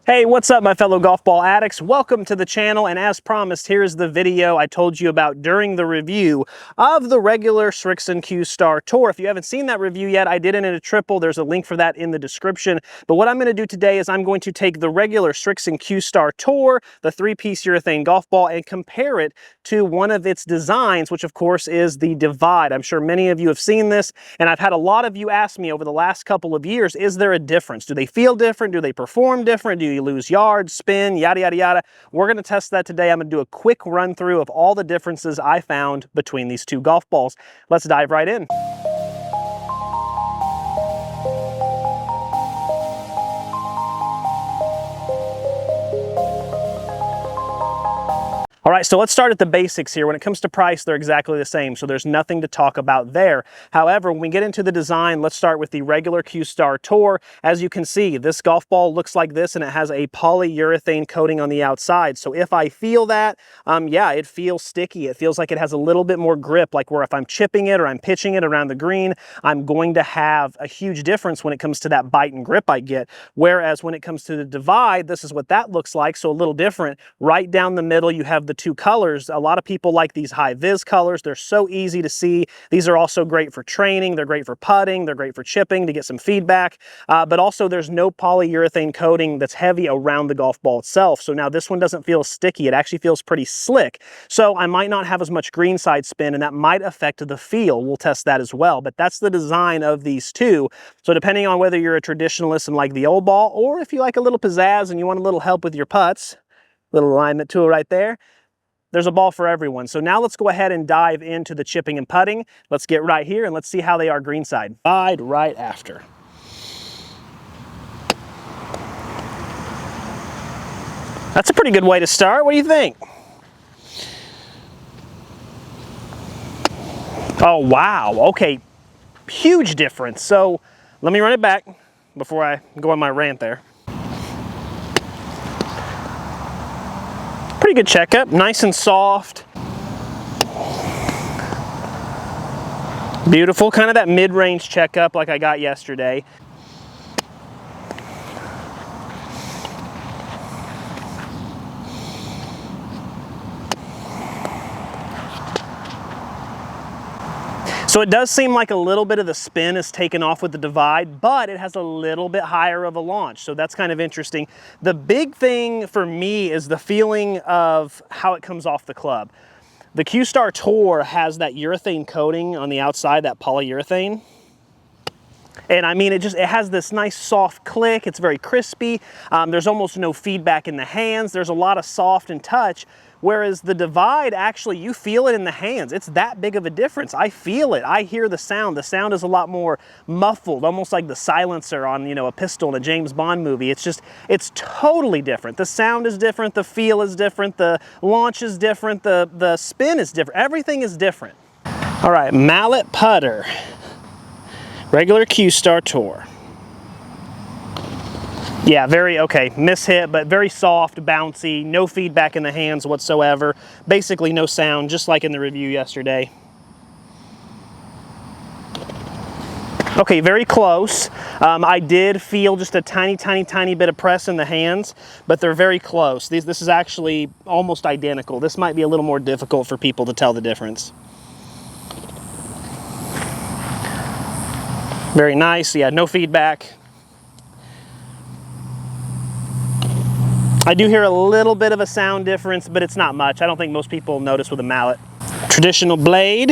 Hey, what's up my fellow golf ball addicts? Welcome to the channel, and as promised, here's the video I told you about during the review of the regular Srixon Q-Star Tour. If you haven't seen that review yet, I did it in a triple. There's a link for that in the description. But what I'm going to do today is I'm going to take the regular Srixon Q-Star Tour, the 3-piece urethane golf ball, and compare it to one of its designs, which of course is the Divide. I'm sure many of you have seen this, and I've had a lot of you ask me over the last couple of years, is there a difference? Do they feel different? Do they perform different? Do you lose yards, spin, yada, yada, yada? We're going to test that today. I'm going to do a quick run through of all the differences I found between these two golf balls. Let's dive right in. All right, so let's start at the basics here. When it comes to price, they're exactly the same, so there's nothing to talk about there. However, when we get into the design, let's start with the regular Q-Star Tour. As you can see, this golf ball looks like this, and it has a polyurethane coating on the outside. So if I feel that, yeah, it feels sticky. It feels like it has a little bit more grip, like where if I'm chipping it or I'm pitching it around the green, I'm going to have a huge difference when it comes to that bite and grip I get. Whereas when it comes to the Divide, this is what that looks like, so a little different. Right down the middle, you have the two colors. A lot of people like these high vis colors. They're so easy to see. These are also great for training. They're great for putting. They're great for chipping to get some feedback. But also there's no polyurethane coating that's heavy around the golf ball itself. So now this one doesn't feel sticky. It actually feels pretty slick. So I might not have as much greenside spin, and that might affect the feel. We'll test that as well. But that's the design of these two. So depending on whether you're a traditionalist and like the old ball, or if you like a little pizzazz and you want a little help with your putts, little alignment tool right there, there's a ball for everyone. So now let's go ahead and dive into the chipping and putting. Let's get right here and let's see how they are greenside. Right after. That's a pretty good way to start. What do you think? Oh, wow. Okay, huge difference. So let me run it back before I go on my rant there. Pretty good checkup, nice and soft. Beautiful, kind of that mid-range checkup like I got yesterday. So it does seem like a little bit of the spin is taken off with the Divide, but it has a little bit higher of a launch. So that's kind of interesting. The big thing for me is the feeling of how it comes off the club. The Q-Star Tour has that urethane coating on the outside, that polyurethane. And I mean, it has this nice soft click. It's very crispy. There's almost no feedback in the hands. There's a lot of soft and touch. Whereas the Divide, actually, you feel it in the hands. It's that big of a difference. I feel it. I hear the sound. The sound is a lot more muffled, almost like the silencer on, a pistol in a James Bond movie. It's totally different. The sound is different. The feel is different. The launch is different. The spin is different. Everything is different. All right, mallet putter. Regular Q-Star Tour. Yeah, okay, mishit, but very soft, bouncy, no feedback in the hands whatsoever. Basically no sound, just like in the review yesterday. Okay, very close. I did feel just a tiny bit of press in the hands, but they're very close. This is actually almost identical. This might be a little more difficult for people to tell the difference. Very nice, yeah, no feedback. I do hear a little bit of a sound difference, but it's not much. I don't think most people notice with a mallet. Traditional blade.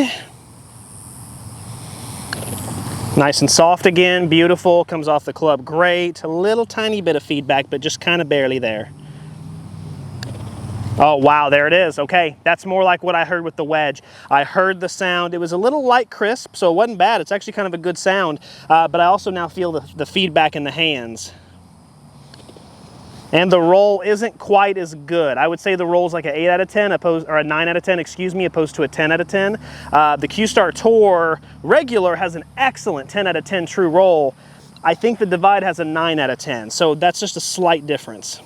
Nice and soft again, beautiful, comes off the club great. A little tiny bit of feedback, but just kind of barely there. Oh, wow, there it is. Okay, that's more like what I heard with the wedge. I heard the sound. It was a little light crisp, so it wasn't bad. It's actually kind of a good sound, but I also now feel the feedback in the hands. And the roll isn't quite as good. I would say the roll's like an 8 out of 10, or a 9 out of 10, excuse me, opposed to a 10 out of 10. The Q-Star Tour regular has an excellent 10 out of 10 true roll. I think the Divide has a 9 out of 10, so that's just a slight difference.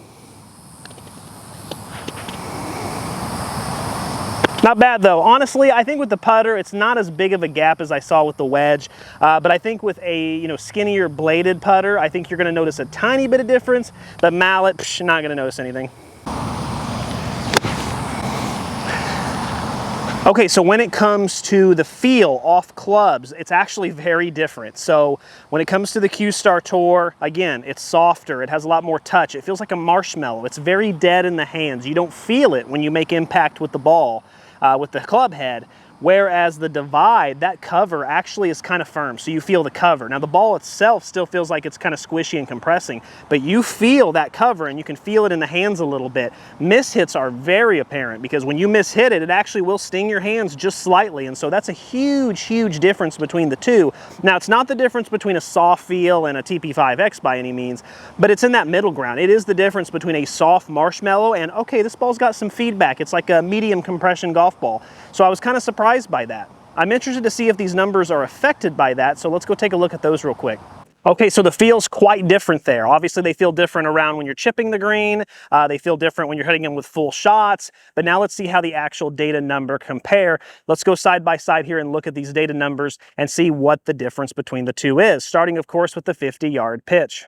Not bad though. Honestly, I think with the putter, it's not as big of a gap as I saw with the wedge. But I think with a skinnier bladed putter, I think you're gonna notice a tiny bit of difference. The mallet, not gonna notice anything. Okay, so when it comes to the feel off clubs, it's actually very different. So when it comes to the Q-Star Tour, again, it's softer, it has a lot more touch, it feels like a marshmallow, it's very dead in the hands. You don't feel it when you make impact with the ball, with the club head. Whereas the Divide, that cover actually is kind of firm, so you feel the cover. Now the ball itself still feels like it's kind of squishy and compressing, but you feel that cover and you can feel it in the hands a little bit. Mishits are very apparent because when you mishit it, it actually will sting your hands just slightly, and so that's a huge, huge difference between the two. Now it's not the difference between a soft feel and a TP5X by any means, but it's in that middle ground. It is the difference between a soft marshmallow and, okay, this ball's got some feedback. It's like a medium compression golf ball. So I was kind of surprised by that. I'm interested to see if these numbers are affected by that, so let's go take a look at those real quick. Okay, so the feel's quite different there. Obviously they feel different around when you're chipping the green, they feel different when you're hitting them with full shots, but now let's see how the actual data number compare. Let's go side by side here and look at these data numbers and see what the difference between the two is, starting of course with the 50-yard pitch.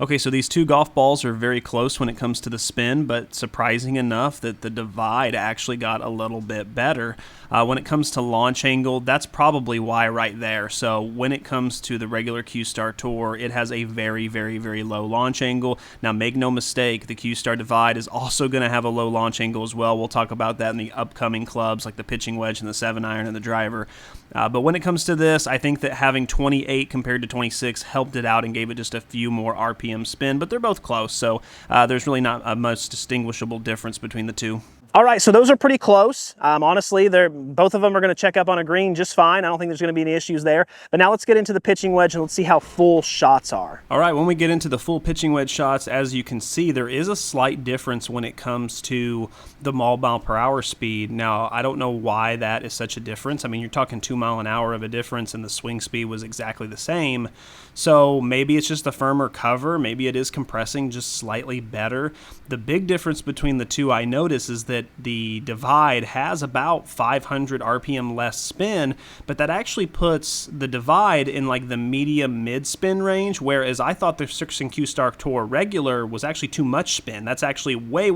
Okay, so these two golf balls are very close when it comes to the spin, but surprising enough that the Divide actually got a little bit better. When it comes to launch angle, that's probably why right there. So when it comes to the regular Q-Star Tour, it has a very, very, very low launch angle. Now make no mistake, the Q-Star Divide is also going to have a low launch angle as well. We'll talk about that in the upcoming clubs like the pitching wedge and the 7-iron and the driver. But when it comes to this, I think that having 28 compared to 26 helped it out and gave it just a few more RPM spin, but they're both close, so there's really not a much distinguishable difference between the two. All right, so those are pretty close. Honestly, both of them are going to check up on a green just fine. I don't think there's going to be any issues there. But now let's get into the pitching wedge and let's see how full shots are. All right, when we get into the full pitching wedge shots, as you can see, there is a slight difference when it comes to the mile-per-hour speed. Now, I don't know why that is such a difference. I mean, you're talking 2 mile an hour of a difference, and the swing speed was exactly the same. So maybe it's just a firmer cover. Maybe it is compressing just slightly better. The big difference between the two I notice is that the Divide has about 500 RPM less spin, but that actually puts the Divide in like the medium mid spin range, whereas I thought the 6 and Q-Star Tour regular was actually too much spin. That's actually way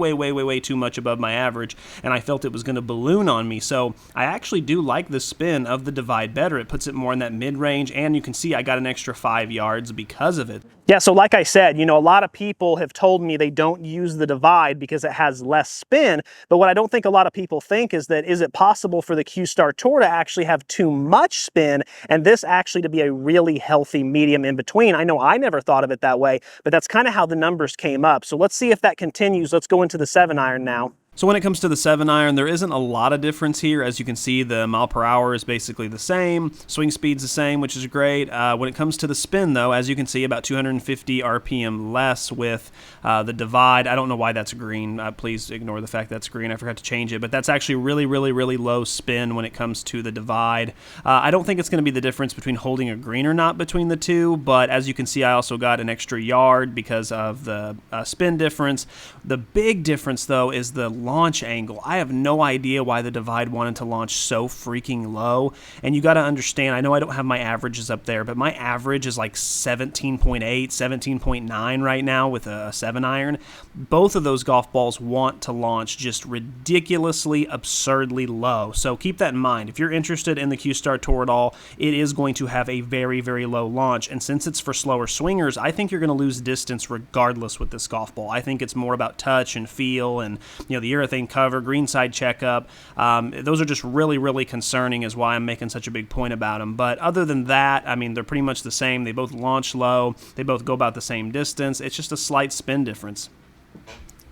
too much above my average, and I felt it was going to balloon on me. So I actually do like the spin of the Divide better. It puts it more in that mid range, and you can see I got an extra 5 yards because of it. Yeah, so like I said, a lot of people have told me they don't use the Divide because it has less spin, but what I don't think a lot of people think is that, is it possible for the Q-Star Tour to actually have too much spin and this actually to be a really healthy medium in between? I know I never thought of it that way, but that's kind of how the numbers came up. So let's see if that continues. Let's go into the 7-iron now. So when it comes to the 7-iron, there isn't a lot of difference here. As you can see, the mile per hour is basically the same. Swing speed's the same, which is great. When it comes to the spin, though, as you can see, about 250 RPM less with the Divide. I don't know why that's green. Please ignore the fact that's green. I forgot to change it. But that's actually really low spin when it comes to the Divide. I don't think it's going to be the difference between holding a green or not between the two. But as you can see, I also got an extra yard because of the spin difference. The big difference, though, is the launch angle. I have no idea why the Divide wanted to launch so freaking low, and you got to understand, I know I don't have my averages up there, but my average is like 17.8, 17.9 right now with a 7-iron. Both of those golf balls want to launch just ridiculously, absurdly low, so keep that in mind. If you're interested in the Q-Star Tour at all, it is going to have a very low launch, and since it's for slower swingers, I think you're going to lose distance regardless with this golf ball. I think it's more about touch and feel and, the urethane cover, green side checkup. Those are just really concerning, is why I'm making such a big point about them. But other than that, I mean, they're pretty much the same. They both launch low. They both go about the same distance. It's just a slight spin difference.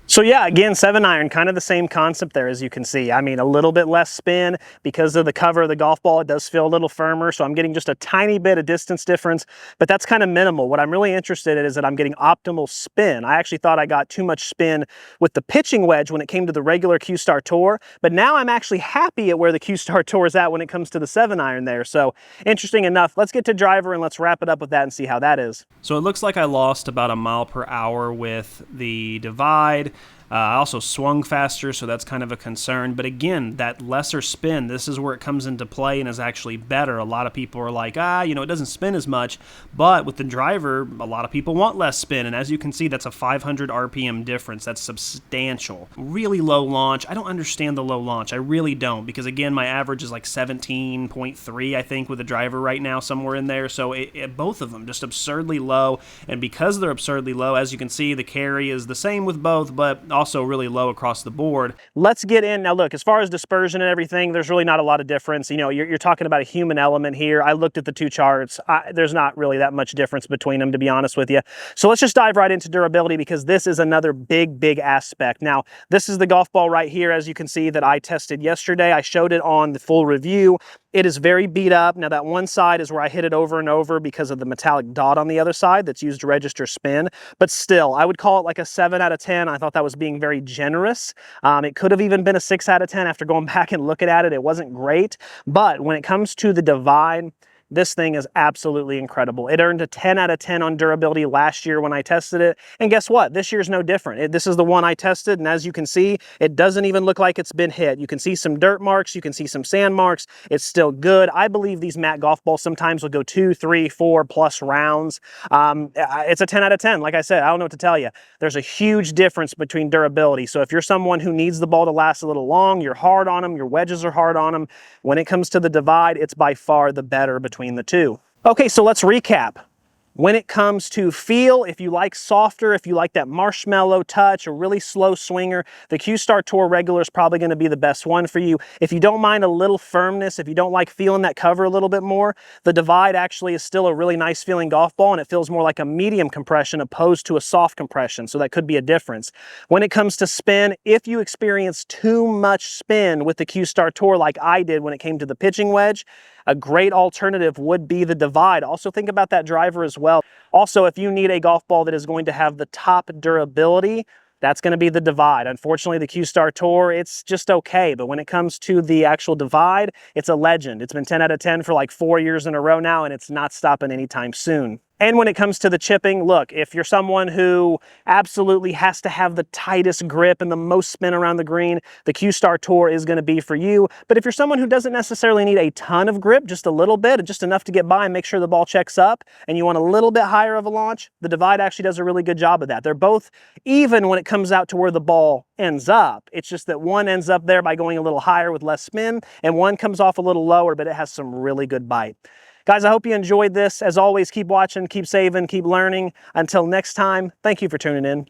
So yeah, again, 7-iron, kind of the same concept there, as you can see. I mean, a little bit less spin because of the cover of the golf ball. It does feel a little firmer, so I'm getting just a tiny bit of distance difference, but that's kind of minimal. What I'm really interested in is that I'm getting optimal spin. I actually thought I got too much spin with the pitching wedge when it came to the regular Q-Star Tour, but now I'm actually happy at where the Q-Star Tour is at when it comes to the 7-iron there. So interesting enough. Let's get to driver and let's wrap it up with that and see how that is. So it looks like I lost about a mile per hour with the Divide. I also swung faster, so that's kind of a concern. But again, that lesser spin, this is where it comes into play and is actually better. A lot of people are like, it doesn't spin as much. But with the driver, a lot of people want less spin. And as you can see, that's a 500 RPM difference. That's substantial. Really low launch. I don't understand the low launch. I really don't. Because again, my average is like 17.3, I think, with the driver right now, somewhere in there. So both of them just absurdly low. And because they're absurdly low, as you can see, the carry is the same with both, but also really low across the board. Let's get in. Now look, as far as dispersion and everything, there's really not a lot of difference. You know, you're talking about a human element here. I looked at the two charts. There's not really that much difference between them, to be honest with you. So let's just dive right into durability, because this is another big aspect. Now, this is the golf ball right here, as you can see, that I tested yesterday. I showed it on the full review. It is very beat up. Now that one side is where I hit it over and over because of the metallic dot on the other side that's used to register spin. But still, I would call it like a 7 out of 10. I thought that was being very generous. It could have even been a 6 out of 10 after going back and looking at it. It wasn't great. But when it comes to the divide, this thing is absolutely incredible. It earned a 10 out of 10 on durability last year when I tested it. And guess what? This year's no different. This is the one I tested, and as you can see, it doesn't even look like it's been hit. You can see some dirt marks, you can see some sand marks. It's still good. I believe these matte golf balls sometimes will go 2, 3, 4 plus rounds. It's a 10 out of 10. Like I said, I don't know what to tell you. There's a huge difference between durability. So if you're someone who needs the ball to last a little long, you're hard on them, your wedges are hard on them. When it comes to the divide, it's by far the better between the two. Okay, so let's recap. When it comes to feel, if you like softer, if you like that marshmallow touch, a really slow swinger, the Q-Star Tour Regular is probably going to be the best one for you. If you don't mind a little firmness, if you don't like feeling that cover a little bit more, the Divide actually is still a really nice feeling golf ball, and it feels more like a medium compression opposed to a soft compression, so that could be a difference. When it comes to spin, if you experience too much spin with the Q-Star Tour like I did when it came to the pitching wedge, a great alternative would be the Divide. Also think about that driver as well. Also, if you need a golf ball that is going to have the top durability, that's going to be the Divide. Unfortunately, the Q-Star Tour, it's just okay. But when it comes to the actual Divide, it's a legend. It's been 10 out of 10 for like 4 years in a row now, and it's not stopping anytime soon. And when it comes to the chipping, look, if you're someone who absolutely has to have the tightest grip and the most spin around the green, the Q-Star Tour is going to be for you. But if you're someone who doesn't necessarily need a ton of grip, just a little bit, just enough to get by and make sure the ball checks up, and you want a little bit higher of a launch, the Divide actually does a really good job of that. They're both even when it comes out to where the ball ends up. It's just that one ends up there by going a little higher with less spin, and one comes off a little lower, but it has some really good bite. Guys, I hope you enjoyed this. As always, keep watching, keep saving, keep learning. Until next time, thank you for tuning in.